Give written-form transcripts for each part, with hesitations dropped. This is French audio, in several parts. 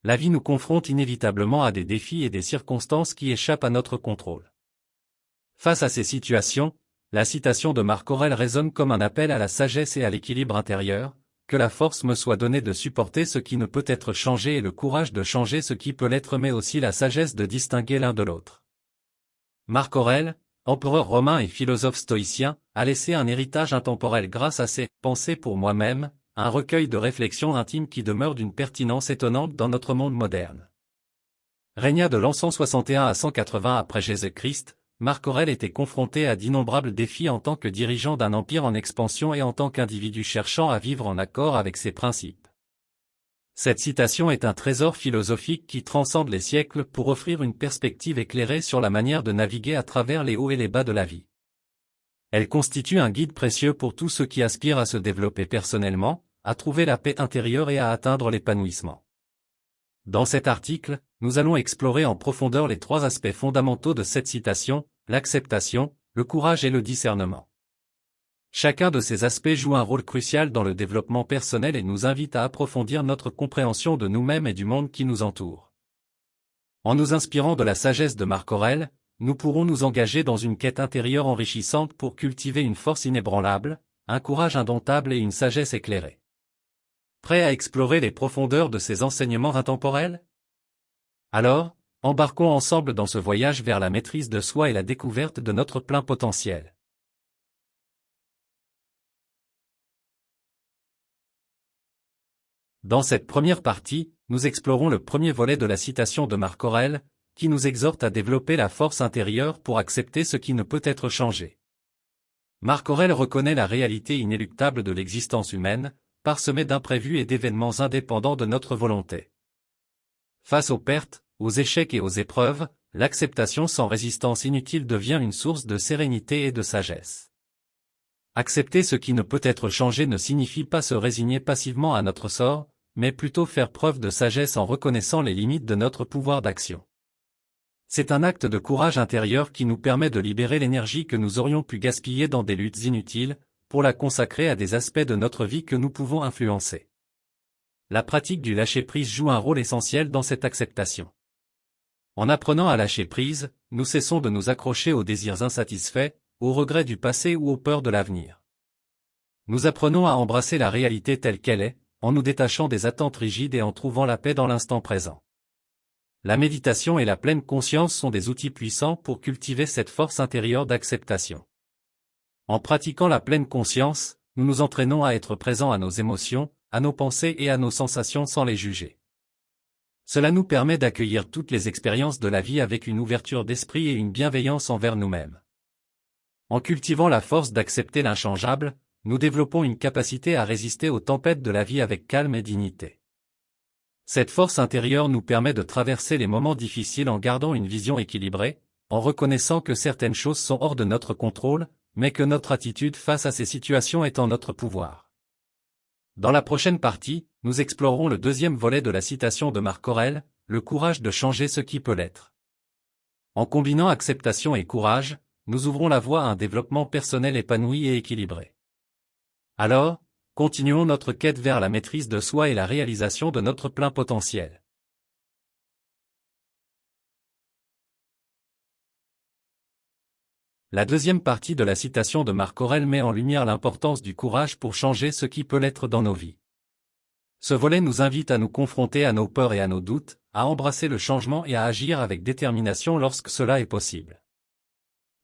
La vie nous confronte inévitablement à des défis et des circonstances qui échappent à notre contrôle. Face à ces situations, la citation de Marc Aurèle résonne comme un appel à la sagesse et à l'équilibre intérieur, que la force me soit donnée de supporter ce qui ne peut être changé et le courage de changer ce qui peut l'être, mais aussi la sagesse de distinguer l'un de l'autre. Marc Aurèle, empereur romain et philosophe stoïcien, a laissé un héritage intemporel grâce à ses « Pensées pour moi-même », un recueil de réflexions intimes qui demeure d'une pertinence étonnante dans notre monde moderne. Régna de l'an 161 à 180 après Jésus-Christ, Marc Aurèle était confronté à d'innombrables défis en tant que dirigeant d'un empire en expansion et en tant qu'individu cherchant à vivre en accord avec ses principes. Cette citation est un trésor philosophique qui transcende les siècles pour offrir une perspective éclairée sur la manière de naviguer à travers les hauts et les bas de la vie. Elle constitue un guide précieux pour tous ceux qui aspirent à se développer personnellement, à trouver la paix intérieure et à atteindre l'épanouissement. Dans cet article, nous allons explorer en profondeur les 3 aspects fondamentaux de cette citation, l'acceptation, le courage et le discernement. Chacun de ces aspects joue un rôle crucial dans le développement personnel et nous invite à approfondir notre compréhension de nous-mêmes et du monde qui nous entoure. En nous inspirant de la sagesse de Marc Aurèle, nous pourrons nous engager dans une quête intérieure enrichissante pour cultiver une force inébranlable, un courage indomptable et une sagesse éclairée. Prêt à explorer les profondeurs de ces enseignements intemporels? Alors, embarquons ensemble dans ce voyage vers la maîtrise de soi et la découverte de notre plein potentiel. Dans cette première partie, nous explorons le premier volet de la citation de Marc Aurèle, qui nous exhorte à développer la force intérieure pour accepter ce qui ne peut être changé. Marc Aurèle reconnaît la réalité inéluctable de l'existence humaine, parsemée d'imprévus et d'événements indépendants de notre volonté. Face aux pertes, aux échecs et aux épreuves, l'acceptation sans résistance inutile devient une source de sérénité et de sagesse. Accepter ce qui ne peut être changé ne signifie pas se résigner passivement à notre sort, mais plutôt faire preuve de sagesse en reconnaissant les limites de notre pouvoir d'action. C'est un acte de courage intérieur qui nous permet de libérer l'énergie que nous aurions pu gaspiller dans des luttes inutiles, pour la consacrer à des aspects de notre vie que nous pouvons influencer. La pratique du lâcher-prise joue un rôle essentiel dans cette acceptation. En apprenant à lâcher prise, nous cessons de nous accrocher aux désirs insatisfaits, aux regrets du passé ou aux peurs de l'avenir. Nous apprenons à embrasser la réalité telle qu'elle est, en nous détachant des attentes rigides et en trouvant la paix dans l'instant présent. La méditation et la pleine conscience sont des outils puissants pour cultiver cette force intérieure d'acceptation. En pratiquant la pleine conscience, nous nous entraînons à être présents à nos émotions, à nos pensées et à nos sensations sans les juger. Cela nous permet d'accueillir toutes les expériences de la vie avec une ouverture d'esprit et une bienveillance envers nous-mêmes. En cultivant la force d'accepter l'inchangeable, nous développons une capacité à résister aux tempêtes de la vie avec calme et dignité. Cette force intérieure nous permet de traverser les moments difficiles en gardant une vision équilibrée, en reconnaissant que certaines choses sont hors de notre contrôle, mais que notre attitude face à ces situations est en notre pouvoir. Dans la prochaine partie, nous explorerons le deuxième volet de la citation de Marc Aurèle, le courage de changer ce qui peut l'être. En combinant acceptation et courage, nous ouvrons la voie à un développement personnel épanoui et équilibré. Alors, continuons notre quête vers la maîtrise de soi et la réalisation de notre plein potentiel. La deuxième partie de la citation de Marc Aurèle met en lumière l'importance du courage pour changer ce qui peut l'être dans nos vies. Ce volet nous invite à nous confronter à nos peurs et à nos doutes, à embrasser le changement et à agir avec détermination lorsque cela est possible.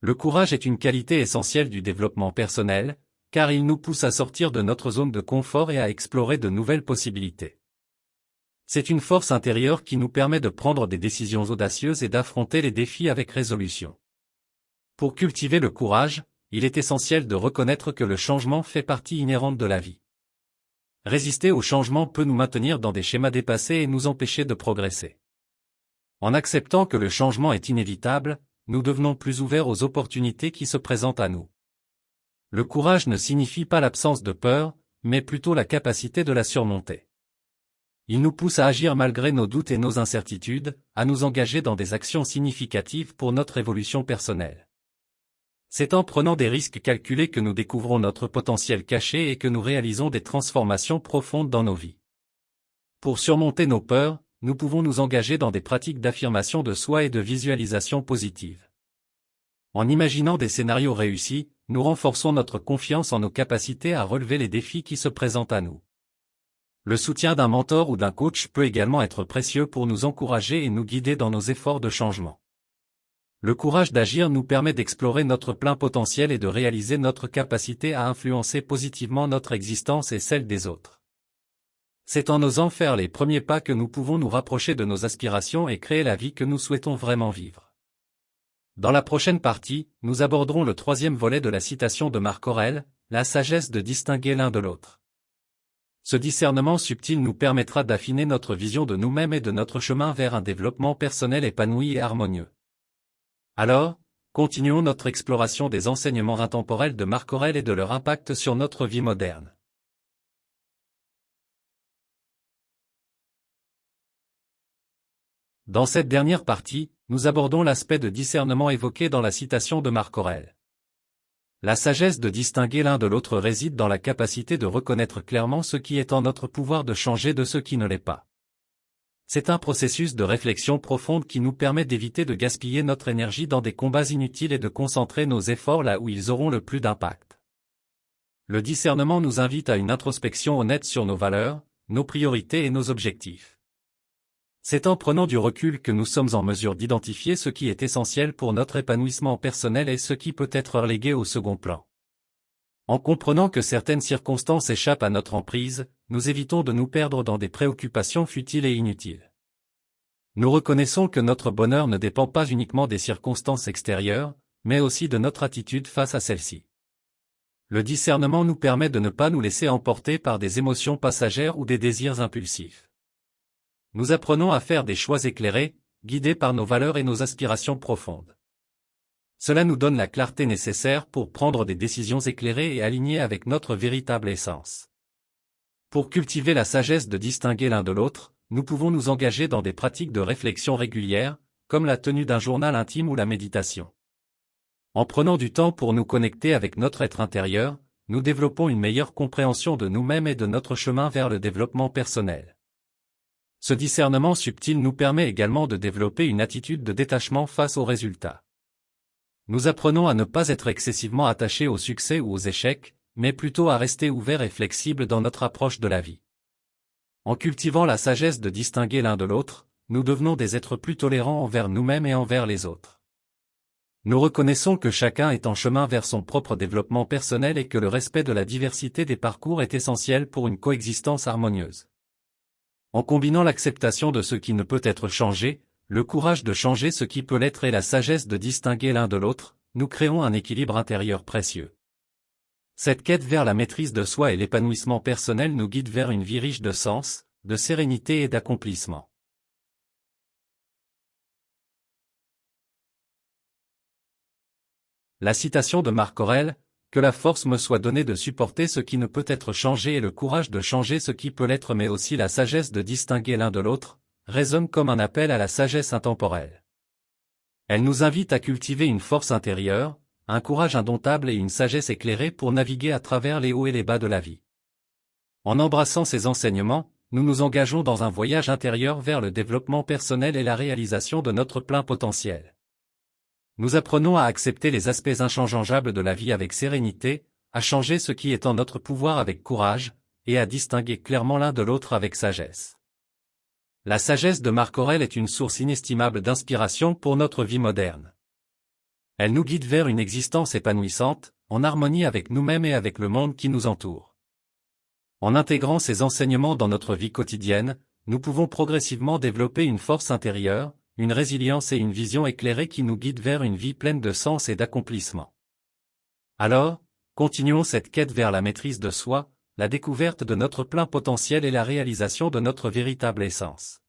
Le courage est une qualité essentielle du développement personnel, car il nous pousse à sortir de notre zone de confort et à explorer de nouvelles possibilités. C'est une force intérieure qui nous permet de prendre des décisions audacieuses et d'affronter les défis avec résolution. Pour cultiver le courage, il est essentiel de reconnaître que le changement fait partie inhérente de la vie. Résister au changement peut nous maintenir dans des schémas dépassés et nous empêcher de progresser. En acceptant que le changement est inévitable, nous devenons plus ouverts aux opportunités qui se présentent à nous. Le courage ne signifie pas l'absence de peur, mais plutôt la capacité de la surmonter. Il nous pousse à agir malgré nos doutes et nos incertitudes, à nous engager dans des actions significatives pour notre évolution personnelle. C'est en prenant des risques calculés que nous découvrons notre potentiel caché et que nous réalisons des transformations profondes dans nos vies. Pour surmonter nos peurs, nous pouvons nous engager dans des pratiques d'affirmation de soi et de visualisation positive. En imaginant des scénarios réussis, nous renforçons notre confiance en nos capacités à relever les défis qui se présentent à nous. Le soutien d'un mentor ou d'un coach peut également être précieux pour nous encourager et nous guider dans nos efforts de changement. Le courage d'agir nous permet d'explorer notre plein potentiel et de réaliser notre capacité à influencer positivement notre existence et celle des autres. C'est en osant faire les premiers pas que nous pouvons nous rapprocher de nos aspirations et créer la vie que nous souhaitons vraiment vivre. Dans la prochaine partie, nous aborderons le troisième volet de la citation de Marc Aurèle, la sagesse de distinguer l'un de l'autre. Ce discernement subtil nous permettra d'affiner notre vision de nous-mêmes et de notre chemin vers un développement personnel épanoui et harmonieux. Alors, continuons notre exploration des enseignements intemporels de Marc Aurèle et de leur impact sur notre vie moderne. Dans cette dernière partie, nous abordons l'aspect de discernement évoqué dans la citation de Marc Aurèle. La sagesse de distinguer l'un de l'autre réside dans la capacité de reconnaître clairement ce qui est en notre pouvoir de changer de ce qui ne l'est pas. C'est un processus de réflexion profonde qui nous permet d'éviter de gaspiller notre énergie dans des combats inutiles et de concentrer nos efforts là où ils auront le plus d'impact. Le discernement nous invite à une introspection honnête sur nos valeurs, nos priorités et nos objectifs. C'est en prenant du recul que nous sommes en mesure d'identifier ce qui est essentiel pour notre épanouissement personnel et ce qui peut être relégué au second plan. En comprenant que certaines circonstances échappent à notre emprise, nous évitons de nous perdre dans des préoccupations futiles et inutiles. Nous reconnaissons que notre bonheur ne dépend pas uniquement des circonstances extérieures, mais aussi de notre attitude face à celles-ci. Le discernement nous permet de ne pas nous laisser emporter par des émotions passagères ou des désirs impulsifs. Nous apprenons à faire des choix éclairés, guidés par nos valeurs et nos aspirations profondes. Cela nous donne la clarté nécessaire pour prendre des décisions éclairées et alignées avec notre véritable essence. Pour cultiver la sagesse de distinguer l'un de l'autre, nous pouvons nous engager dans des pratiques de réflexion régulières, comme la tenue d'un journal intime ou la méditation. En prenant du temps pour nous connecter avec notre être intérieur, nous développons une meilleure compréhension de nous-mêmes et de notre chemin vers le développement personnel. Ce discernement subtil nous permet également de développer une attitude de détachement face aux résultats. Nous apprenons à ne pas être excessivement attachés au succès ou aux échecs, mais plutôt à rester ouverts et flexibles dans notre approche de la vie. En cultivant la sagesse de distinguer l'un de l'autre, nous devenons des êtres plus tolérants envers nous-mêmes et envers les autres. Nous reconnaissons que chacun est en chemin vers son propre développement personnel et que le respect de la diversité des parcours est essentiel pour une coexistence harmonieuse. En combinant l'acceptation de ce qui ne peut être changé, le courage de changer ce qui peut l'être et la sagesse de distinguer l'un de l'autre, nous créons un équilibre intérieur précieux. Cette quête vers la maîtrise de soi et l'épanouissement personnel nous guide vers une vie riche de sens, de sérénité et d'accomplissement. La citation de Marc Aurèle, « Que la force me soit donnée de supporter ce qui ne peut être changé et le courage de changer ce qui peut l'être mais aussi la sagesse de distinguer l'un de l'autre », résonne comme un appel à la sagesse intemporelle. Elle nous invite à cultiver une force intérieure, un courage indomptable et une sagesse éclairée pour naviguer à travers les hauts et les bas de la vie. En embrassant ces enseignements, nous nous engageons dans un voyage intérieur vers le développement personnel et la réalisation de notre plein potentiel. Nous apprenons à accepter les aspects inchangeables de la vie avec sérénité, à changer ce qui est en notre pouvoir avec courage, et à distinguer clairement l'un de l'autre avec sagesse. La sagesse de Marc Aurèle est une source inestimable d'inspiration pour notre vie moderne. Elle nous guide vers une existence épanouissante, en harmonie avec nous-mêmes et avec le monde qui nous entoure. En intégrant ces enseignements dans notre vie quotidienne, nous pouvons progressivement développer une force intérieure, une résilience et une vision éclairée qui nous guident vers une vie pleine de sens et d'accomplissement. Alors, continuons cette quête vers la maîtrise de soi, la découverte de notre plein potentiel et la réalisation de notre véritable essence.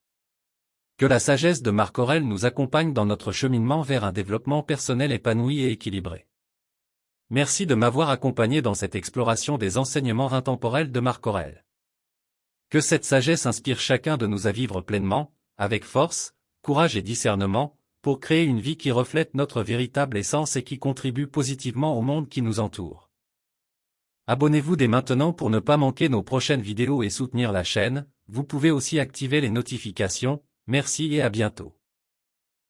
Que la sagesse de Marc Aurèle nous accompagne dans notre cheminement vers un développement personnel épanoui et équilibré. Merci de m'avoir accompagné dans cette exploration des enseignements intemporels de Marc Aurèle. Que cette sagesse inspire chacun de nous à vivre pleinement, avec force, courage et discernement, pour créer une vie qui reflète notre véritable essence et qui contribue positivement au monde qui nous entoure. Abonnez-vous dès maintenant pour ne pas manquer nos prochaines vidéos et soutenir la chaîne. Vous pouvez aussi activer les notifications Merci et à bientôt.